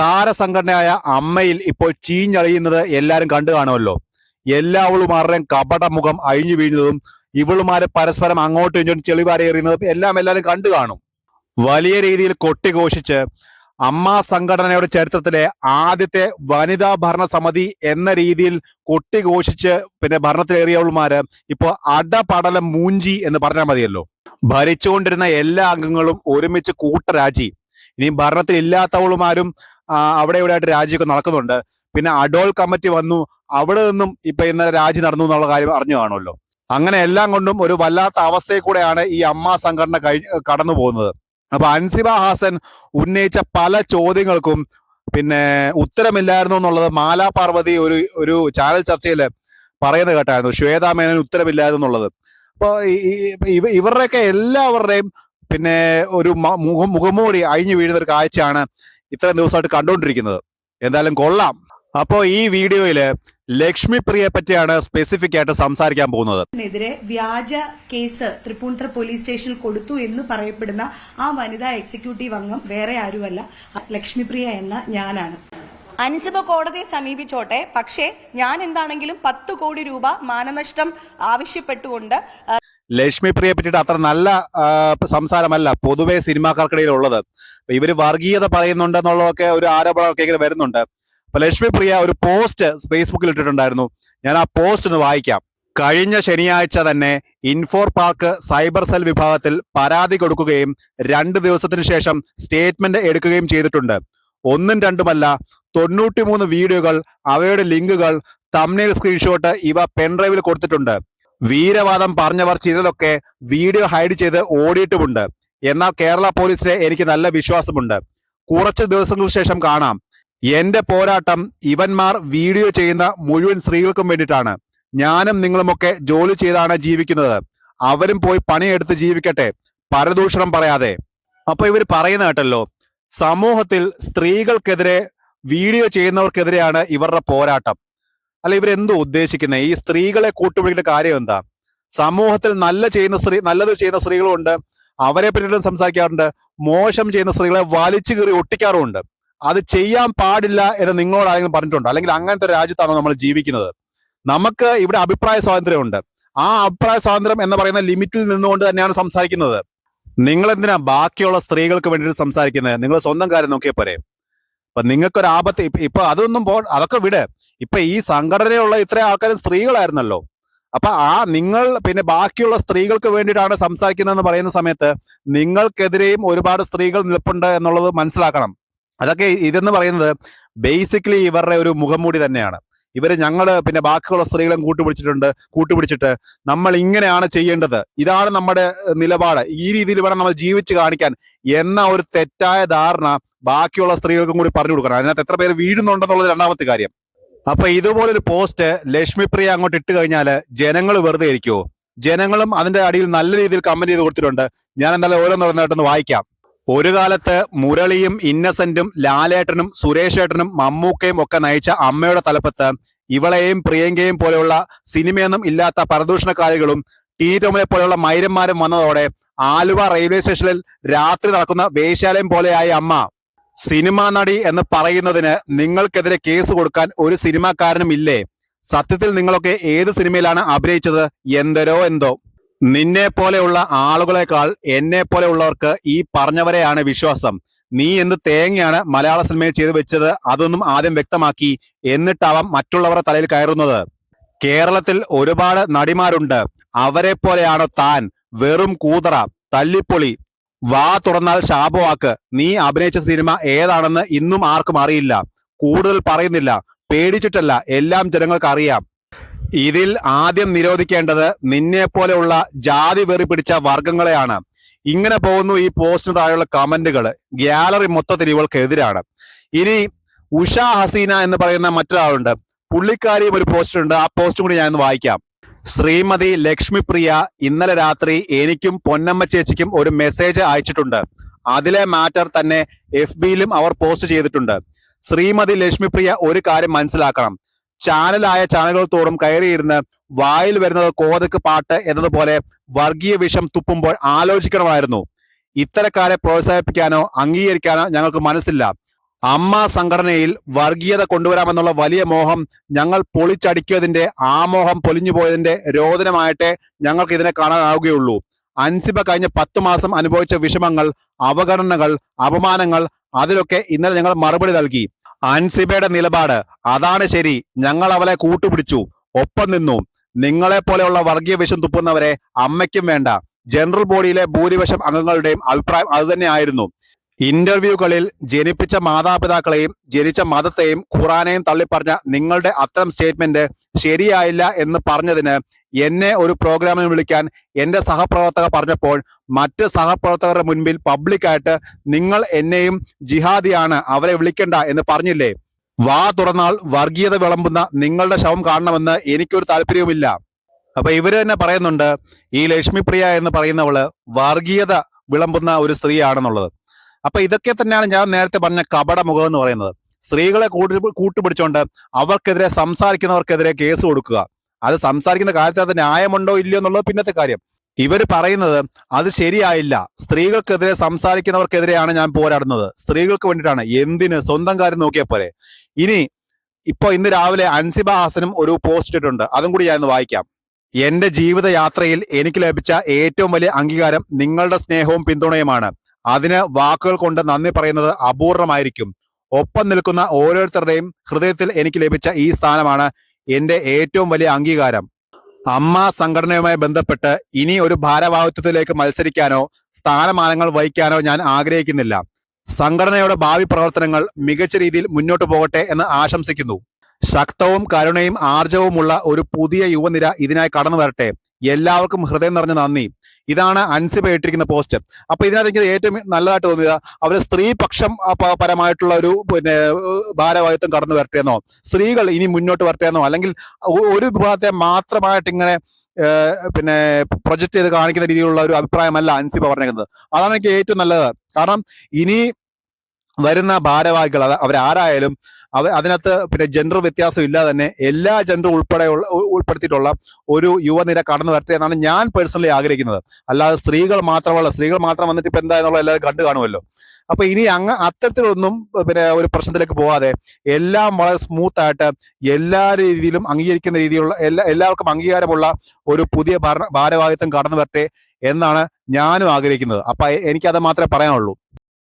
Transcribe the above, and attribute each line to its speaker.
Speaker 1: താരസംഘടനയായ അമ്മയിൽ ഇപ്പോൾ ചീഞ്ഞളിയുന്നത് എല്ലാവരും കണ്ടു കാണുമല്ലോ. എല്ലാവളുമാരുടെയും കപട മുഖം അഴിഞ്ഞു വീഴുന്നതും ഇവളുമാരെ പരസ്പരം അങ്ങോട്ടും ഇങ്ങോട്ടും ചെളിവാരി എറിയുന്നതും എല്ലാവരും കണ്ടു കാണും. വലിയ രീതിയിൽ കൊട്ടിഘോഷിച്ച് അമ്മ സംഘടനയുടെ ചരിത്രത്തിലെ ആദ്യത്തെ വനിതാ ഭരണ സമിതി എന്ന രീതിയിൽ കൊട്ടിഘോഷിച്ച് പിന്നെ ഭരണത്തിലേറിയവളുമാര് ഇപ്പോ അടപടലം മൂഞ്ചി എന്ന് പറഞ്ഞാൽ മതിയല്ലോ. ഭരിച്ചുകൊണ്ടിരുന്ന എല്ലാ അംഗങ്ങളും ഒരുമിച്ച് കൂട്ടരാജി. ഇനി ഭരണത്തിൽ ഇല്ലാത്തവളുമാരും അവിടെ ഇവിടെ ആയിട്ട് രാജിയൊക്കെ നടക്കുന്നുണ്ട്. പിന്നെ അഡോൾ കമ്മിറ്റി വന്നു, അവിടെ നിന്നും ഇപ്പൊ ഇന്നലെ രാജി നടന്നു എന്നുള്ള കാര്യം അറിഞ്ഞു കാണുമല്ലോ. അങ്ങനെ എല്ലാം കൊണ്ടും ഒരു വല്ലാത്ത അവസ്ഥയിൽ കൂടെയാണ് ഈ അമ്മ സംഘടന കടന്നു പോകുന്നത്. അപ്പൊ അൻസിബ ഹാസൻ ഉന്നയിച്ച പല ചോദ്യങ്ങൾക്കും പിന്നെ ഉത്തരമില്ലായിരുന്നു എന്നുള്ളത് മാലാ പാർവതി ഒരു ചാനൽ ചർച്ചയിൽ പറയുന്നത് കേട്ടായിരുന്നു. ശ്വേതാ മേനോൻ ഉത്തരമില്ലായിരുന്നു എന്നുള്ളത്. അപ്പൊ ഇവരുടെയൊക്കെ എല്ലാവരുടെയും പിന്നെ ഒരു മുഖംമൂടി അഴിഞ്ഞു വീഴുന്ന ഒരു കാഴ്ചയാണ് ഇത്രയും ദിവസമായിട്ട് കണ്ടുകൊണ്ടിരിക്കുന്നത്. എന്തായാലും കൊള്ളാം. അപ്പോ ഈ വീഡിയോയില് ലക്ഷ്മി പ്രിയയെ പറ്റിയാണ് സ്പെസിഫിക് ആയിട്ട് സംസാരിക്കാൻ പോകുന്നത്.
Speaker 2: െതിരെ വ്യാജ കേസ് തൃപ്പൂണിത്തുറ പോലീസ് സ്റ്റേഷനിൽ കൊടുത്തു എന്ന് പറയപ്പെടുന്ന ആ വനിതാ എക്സിക്യൂട്ടീവ് അംഗം വേറെ ആരുമല്ല, ലക്ഷ്മി പ്രിയ എന്ന ഞാനാണ്.
Speaker 3: അൻസിബ കോടതിയെ സമീപിച്ചോട്ടെ, പക്ഷേ ഞാൻ എന്താണെങ്കിലും 10 കോടി രൂപ മാനനഷ്ടം ആവശ്യപ്പെട്ടുകൊണ്ട്.
Speaker 1: ലക്ഷ്മി പ്രിയയെ പറ്റിയിട്ട് അത്ര നല്ല സംസാരമല്ല പൊതുവെ സിനിമാക്കാർക്കിടയിൽ ഉള്ളത്. ഇവര് വർഗീയത പറയുന്നുണ്ടെന്നുള്ളതൊക്കെ ഒരു ആരോപണമൊക്കെ ഇങ്ങനെ വരുന്നുണ്ട്. അപ്പൊ ലക്ഷ്മി പ്രിയ ഒരു പോസ്റ്റ് ഫേസ്ബുക്കിൽ ഇട്ടിട്ടുണ്ടായിരുന്നു. ഞാൻ ആ പോസ്റ്റ് ഒന്ന് വായിക്കാം. കഴിഞ്ഞ ശനിയാഴ്ച തന്നെ ഇൻഫോർ പാർക്ക് സൈബർ സെൽ വിഭാഗത്തിൽ പരാതി കൊടുക്കുകയും 2 ദിവസത്തിന് ശേഷം സ്റ്റേറ്റ്മെന്റ് എടുക്കുകയും ചെയ്തിട്ടുണ്ട്. ഒന്നും രണ്ടുമല്ല, 93 വീഡിയോകൾ, അവയുടെ ലിങ്കുകൾ, തംബ്നെയിൽ സ്ക്രീൻഷോട്ട് ഇവ പെൻഡ്രൈവിൽ കൊടുത്തിട്ടുണ്ട്. വീരവാദം പറഞ്ഞവർ ചിലരൊക്കെ വീഡിയോ ഹൈഡ് ചെയ്ത് ഓടിയിട്ടുമുണ്ട്. എന്നാൽ കേരള പോലീസിനെ എനിക്ക് നല്ല വിശ്വാസമുണ്ട്. കുറച്ച് ദിവസങ്ങൾക്ക് ശേഷം കാണാം. എന്റെ പോരാട്ടം ഇവന്മാർ വീഡിയോ ചെയ്യുന്ന മുഴുവൻ സ്ത്രീകൾക്കും വേണ്ടിയിട്ടാണ്. ഞാനും നിങ്ങളുമൊക്കെ ജോലി ചെയ്താണ് ജീവിക്കുന്നത്. അവരും പോയി പണിയെടുത്ത് ജീവിക്കട്ടെ, പരദൂഷണം പറയാതെ. അപ്പൊ ഇവർ പറയുന്ന കേട്ടല്ലോ, സമൂഹത്തിൽ സ്ത്രീകൾക്കെതിരെ വീഡിയോ ചെയ്യുന്നവർക്കെതിരെയാണ് ഇവരുടെ പോരാട്ടം. അല്ല, ഇവരെന്തോ ഉദ്ദേശിക്കുന്നത്? ഈ സ്ത്രീകളെ കൂട്ടുപിടിക്കേണ്ട കാര്യം എന്താ? സമൂഹത്തിൽ നല്ലത് ചെയ്യുന്ന സ്ത്രീകളുണ്ട്, അവരെ പറ്റിയിട്ടും സംസാരിക്കാറുണ്ട്. മോശം ചെയ്യുന്ന സ്ത്രീകളെ വലിച്ചു കീറി ഒട്ടിക്കാറുമുണ്ട്. അത് ചെയ്യാൻ പാടില്ല എന്ന് നിങ്ങളോട് ആരെങ്കിലും പറഞ്ഞിട്ടുണ്ടോ? അല്ലെങ്കിൽ അങ്ങനത്തെ ഒരു രാജ്യത്താണോ നമ്മൾ ജീവിക്കുന്നത്? നമുക്ക് ഇവിടെ അഭിപ്രായ സ്വാതന്ത്ര്യമുണ്ട്. ആ അഭിപ്രായ സ്വാതന്ത്ര്യം എന്ന് പറയുന്ന ലിമിറ്റിൽ നിന്നുകൊണ്ട് തന്നെയാണ് സംസാരിക്കുന്നത്. നിങ്ങൾ എന്തിനാ ബാക്കിയുള്ള സ്ത്രീകൾക്ക് വേണ്ടിയിട്ട് സംസാരിക്കുന്നത്? നിങ്ങൾ സ്വന്തം കാര്യം നോക്കിയാൽ പോരെ. അപ്പൊ നിങ്ങൾക്കൊരു ആപത്ത് ഇപ്പൊ അതൊക്കെ വിട്. ഇപ്പൊ ഈ സംഘടനയുള്ള ഇത്രയും ആൾക്കാരും സ്ത്രീകളായിരുന്നല്ലോ. അപ്പൊ നിങ്ങൾ പിന്നെ ബാക്കിയുള്ള സ്ത്രീകൾക്ക് വേണ്ടിയിട്ടാണ് സംസാരിക്കുന്നതെന്ന് പറയുന്ന സമയത്ത് നിങ്ങൾക്കെതിരെയും ഒരുപാട് സ്ത്രീകൾ നിൽപ്പുണ്ട് എന്നുള്ളത് മനസ്സിലാക്കണം. അതൊക്കെ ഇതെന്ന് പറയുന്നത് ബേസിക്കലി ഇവരുടെ ഒരു മുഖംമൂടി തന്നെയാണ്. ഞങ്ങള് പിന്നെ ബാക്കിയുള്ള സ്ത്രീകളും കൂട്ടുപിടിച്ചിട്ട് നമ്മൾ ഇങ്ങനെയാണ് ചെയ്യേണ്ടത്, ഇതാണ് നമ്മുടെ നിലപാട്, ഈ രീതിയിൽ വേണം നമ്മൾ ജീവിച്ച് കാണിക്കാൻ എന്ന ഒരു തെറ്റായ ധാരണ ബാക്കിയുള്ള സ്ത്രീകൾക്കും കൂടി പറഞ്ഞു കൊടുക്കണം. അതിനകത്ത് എത്ര പേര് വീഴുന്നുണ്ടെന്നുള്ളത് രണ്ടാമത്തെ കാര്യം. അപ്പൊ ഇതുപോലൊരു പോസ്റ്റ് ലക്ഷ്മി പ്രിയ അങ്ങോട്ട് ഇട്ട് കഴിഞ്ഞാല് ജനങ്ങൾ വെറുതെ ഇരിക്കുവോ? ജനങ്ങളും അതിന്റെ അടിയിൽ നല്ല രീതിയിൽ കമന്റ് ചെയ്ത് കൊടുത്തിട്ടുണ്ട്. ഞാൻ എന്തായാലും ഓരോന്നോരോന്നായിട്ടൊന്ന് വായിക്കാം. ഒരു കാലത്ത് മുരളിയും ഇന്നസെന്റും ലാലേട്ടനും സുരേഷ് ഏട്ടനും മമ്മൂക്കയും ഒക്കെ നയിച്ച അമ്മയുടെ തലപ്പത്ത് ഇവളെയും പ്രിയങ്കയും പോലെയുള്ള സിനിമയൊന്നും ഇല്ലാത്ത പരദൂഷണക്കാരികളും ടീറ്റോമിനെ പോലെയുള്ള മൈരന്മാരും വന്നതോടെ ആലുവ റെയിൽവേ സ്റ്റേഷനിൽ രാത്രി നടക്കുന്ന വേശ്യാലയം പോലെയായി അമ്മ. സിനിമാ നടി എന്ന് പറയുന്നതിന് നിങ്ങൾക്കെതിരെ കേസ് കൊടുക്കാൻ ഒരു സിനിമാക്കാരനും ഇല്ലേ? സത്യത്തിൽ നിങ്ങളൊക്കെ ഏത് സിനിമയിലാണ് അഭിനയിച്ചത്? എന്തോ. നിന്നെ പോലെയുള്ള ആളുകളെക്കാൾ എന്നെ പോലെയുള്ളവർക്ക് ഈ പറഞ്ഞവരെയാണ് വിശ്വാസം. നീ എന്ത് തേങ്ങയാണ് മലയാള സിനിമയിൽ ചെയ്തു വെച്ചത്? അതൊന്നും ആദ്യം വ്യക്തമാക്കി, എന്നിട്ടാവാം മറ്റുള്ളവരുടെ തലയിൽ കയറുന്നത്. കേരളത്തിൽ ഒരുപാട് നടിമാരുണ്ട്, അവരെ പോലെയാണോ താൻ? വെറും കൂതറ, തല്ലിപ്പൊളി, വാ തുറന്നാൽ ശാപവാക്ക്. നീ അഭിനയിച്ച സിനിമ ഏതാണെന്ന് ഇന്നും ആർക്കും അറിയില്ല. കൂടുതൽ പറയുന്നില്ല, പേടിച്ചിട്ടല്ല, എല്ലാം ജനങ്ങൾക്ക് അറിയാം. ഇതിൽ ആദ്യം നിരോധിക്കേണ്ടത് നിന്നെ പോലെയുള്ള ജാതി വെറി പിടിച്ച വർഗങ്ങളെയാണ്. ഇങ്ങനെ പോകുന്നു ഈ പോസ്റ്റിന് താഴെയുള്ള കമന്റുകൾ. ഗ്യാലറി മൊത്തത്തിൽ ഇവൾക്കെതിരാണ്. ഇനി ഉഷ ഹസീന എന്ന് പറയുന്ന മറ്റൊരാളുണ്ട്, പുള്ളിക്കാരിയും ഒരു പോസ്റ്റ് ഉണ്ട്. ആ പോസ്റ്റും കൂടി ഞാനൊന്ന് വായിക്കാം. ശ്രീമതി ലക്ഷ്മി പ്രിയ ഇന്നലെ രാത്രി എനിക്കും പൊന്നമ്മ ചേച്ചിക്കും ഒരു മെസ്സേജ് അയച്ചിട്ടുണ്ട്. അതിലെ മാറ്റർ തന്നെ FBയിലും അവർ പോസ്റ്റ് ചെയ്തിട്ടുണ്ട്. ശ്രീമതി ലക്ഷ്മി പ്രിയ ഒരു കാര്യം മനസ്സിലാക്കണം. ചാനലുകൾ തോറും കയറിയിരുന്ന് വായിൽ വരുന്നത് കോതക്ക് പാട്ട് എന്നതുപോലെ വർഗീയ വിഷം തുപ്പുമ്പോൾ ആലോചിക്കണമായിരുന്നു. ഇത്തരക്കാരെ പ്രോത്സാഹിപ്പിക്കാനോ അംഗീകരിക്കാനോ ഞങ്ങൾക്ക് മനസ്സില്ല. അമ്മ സംഘടനയിൽ വർഗീയത കൊണ്ടുവരാമെന്നുള്ള വലിയ മോഹം ഞങ്ങൾ പൊളിച്ചടുക്കിയതിന്റെ, ആ മോഹം പൊലിഞ്ഞുപോയതിന്റെ രോദനമായിട്ടേ ഞങ്ങൾക്ക് ഇതിനെ കാണാനാവുകയുള്ളൂ. അൻസിബ കഴിഞ്ഞ 10 മാസം അനുഭവിച്ച വിഷമങ്ങൾ, അവഗണനകൾ, അപമാനങ്ങൾ, അതിലൊക്കെ ഇന്നലെ ഞങ്ങൾ മറുപടി നൽകി. അൻസിബയുടെ നിലപാട് അതാണ് ശരി. ഞങ്ങൾ അവളെ കൂട്ടുപിടിച്ചു, ഒപ്പം നിന്നു. നിങ്ങളെ പോലെയുള്ള വർഗീയ വിഷം തുപ്പുന്നവരെ അമ്മയ്ക്കും വേണ്ട. ജനറൽ ബോഡിയിലെ ഭൂരിപക്ഷം അംഗങ്ങളുടെയും അഭിപ്രായം അതുതന്നെയായിരുന്നു. ഇന്റർവ്യൂകളിൽ ജനിപ്പിച്ച മാതാപിതാക്കളെയും ജനിച്ച മതത്തെയും ഖുറാനെയും തള്ളിപ്പറഞ്ഞ നിങ്ങളുടെ അത്തരം സ്റ്റേറ്റ്മെന്റ് ശരിയായില്ല എന്ന് പറഞ്ഞതിന് എന്നെ ഒരു പ്രോഗ്രാമിന് വിളിക്കാൻ എന്റെ സഹപ്രവർത്തകർ പറഞ്ഞപ്പോൾ മറ്റ് സഹപ്രവർത്തകരുടെ മുൻപിൽ പബ്ലിക്കായിട്ട് നിങ്ങൾ എന്നെയും ജിഹാദിയാണ്, അവരെ വിളിക്കണ്ട എന്ന് പറഞ്ഞില്ലേ? വാ തുറന്നാൽ വർഗീയത വിളമ്പുന്ന നിങ്ങളുടെ ശവം കാണണമെന്ന് എനിക്കൊരു താല്പര്യവുമില്ല. അപ്പൊ ഇവര് തന്നെ പറയുന്നുണ്ട്, ഈ ലക്ഷ്മിപ്രിയ എന്ന് പറയുന്നവള് വർഗീയത വിളമ്പുന്ന ഒരു സ്ത്രീയാണെന്നുള്ളത്. അപ്പൊ ഇതൊക്കെ തന്നെയാണ് ഞാൻ നേരത്തെ പറഞ്ഞ കപട മുഖം എന്ന് പറയുന്നത്. സ്ത്രീകളെ കൂട്ടുപിടിച്ചോണ്ട് അവർക്കെതിരെ സംസാരിക്കുന്നവർക്കെതിരെ കേസ് കൊടുക്കുക. അത് സംസാരിക്കുന്ന കാര്യത്തിൽ ന്യായമുണ്ടോ ഇല്ലയോ എന്നുള്ളത് പിന്നത്തെ കാര്യം. ഇവർ പറയുന്നത് അത് ശരിയായില്ല, സ്ത്രീകൾക്കെതിരെ സംസാരിക്കുന്നവർക്കെതിരെയാണ് ഞാൻ പോരാടുന്നത്, സ്ത്രീകൾക്ക് വേണ്ടിയിട്ടാണ്. എന്തിന്? സ്വന്തം കാര്യം നോക്കിയാൽ പോരെ. ഇന്ന് രാവിലെ അൻസിബ ഹാസനും ഒരു പോസ്റ്റ് ഇട്ടിട്ടുണ്ട്, അതും കൂടി ഞാൻ ഒന്ന് വായിക്കാം. എന്റെ ജീവിതയാത്രയിൽ എനിക്ക് ലഭിച്ച ഏറ്റവും വലിയ അംഗീകാരം നിങ്ങളുടെ സ്നേഹവും പിന്തുണയുമാണ്. അതിന് വാക്കുകൾ കൊണ്ട് നന്ദി പറയുന്നത് അപൂർണമായിരിക്കും. ഒപ്പം നിൽക്കുന്ന ഓരോരുത്തരുടെയും ഹൃദയത്തിൽ എനിക്ക് ലഭിച്ച ഈ സ്ഥാനമാണ് എന്റെ ഏറ്റവും വലിയ അംഗീകാരം. അമ്മ സംഘടനയുമായി ബന്ധപ്പെട്ട് ഇനി ഒരു ഭാരവാഹിത്വത്തിലേക്ക് മത്സരിക്കാനോ സ്ഥാനമാനങ്ങൾ വഹിക്കാനോ ഞാൻ ആഗ്രഹിക്കുന്നില്ല. സംഘടനയുടെ ഭാവി പ്രവർത്തനങ്ങൾ മികച്ച രീതിയിൽ മുന്നോട്ട് പോകട്ടെ എന്ന് ആശംസിക്കുന്നു. ശക്തവും കരുണയും ആർജവുമുള്ള ഒരു പുതിയ യുവനിര ഇതിനായി കടന്നു വരട്ടെ. എല്ലാവർക്കും ഹൃദയം നിറഞ്ഞ നന്ദി. ഇതാണ് അൻസിബ ഇട്ടിരിക്കുന്ന പോസ്റ്റ്. അപ്പൊ ഇതിനകത്ത് എനിക്ക് ഏറ്റവും നല്ലതായിട്ട് തോന്നിയത് അവര് സ്ത്രീപക്ഷം പരമായിട്ടുള്ള ഒരു ഭാരവാഹിത്വം കടന്നു വരട്ടെ എന്നോ, സ്ത്രീകൾ ഇനി മുന്നോട്ട് വരട്ടെ എന്നോ, അല്ലെങ്കിൽ ഒരു വിഭാഗത്തെ മാത്രമായിട്ട് ഇങ്ങനെ പ്രൊജക്ട് ചെയ്ത് കാണിക്കുന്ന രീതിയിലുള്ള ഒരു അഭിപ്രായമല്ല അൻസിബ പറഞ്ഞിരിക്കുന്നത്. അതാണ് എനിക്ക് ഏറ്റവും നല്ലത്. കാരണം ഇനി വരുന്ന ഭാരവാഹികൾ അവരാരായാലും അതിനകത്ത് ജെൻഡർ വ്യത്യാസം ഇല്ലാതെ തന്നെ എല്ലാ ജെൻഡർ ഉൾപ്പെടുത്തിയിട്ടുള്ള ഒരു യുവനിര കടന്നു വരട്ടെ എന്നാണ് ഞാൻ പേഴ്സണലി ആഗ്രഹിക്കുന്നത്. അല്ലാതെ സ്ത്രീകൾ മാത്രം വന്നിട്ട് ഇപ്പൊ എന്തായെന്നുള്ള എല്ലാവരും കണ്ടു കാണുമല്ലോ. അപ്പൊ ഇനി അത്തരത്തിലൊന്നും ഒരു പ്രശ്നത്തിലേക്ക് പോവാതെ എല്ലാം വളരെ സ്മൂത്ത് ആയിട്ട് എല്ലാ രീതിയിലും അംഗീകരിക്കുന്ന രീതിയിലുള്ള എല്ലാവർക്കും അംഗീകാരമുള്ള ഒരു പുതിയ ഭാരവാഹിത്വം കടന്നു വരട്ടെ എന്നാണ് ഞാനും ആഗ്രഹിക്കുന്നത്. അപ്പൊ എനിക്കത് മാത്രമേ പറയാനുള്ളൂ.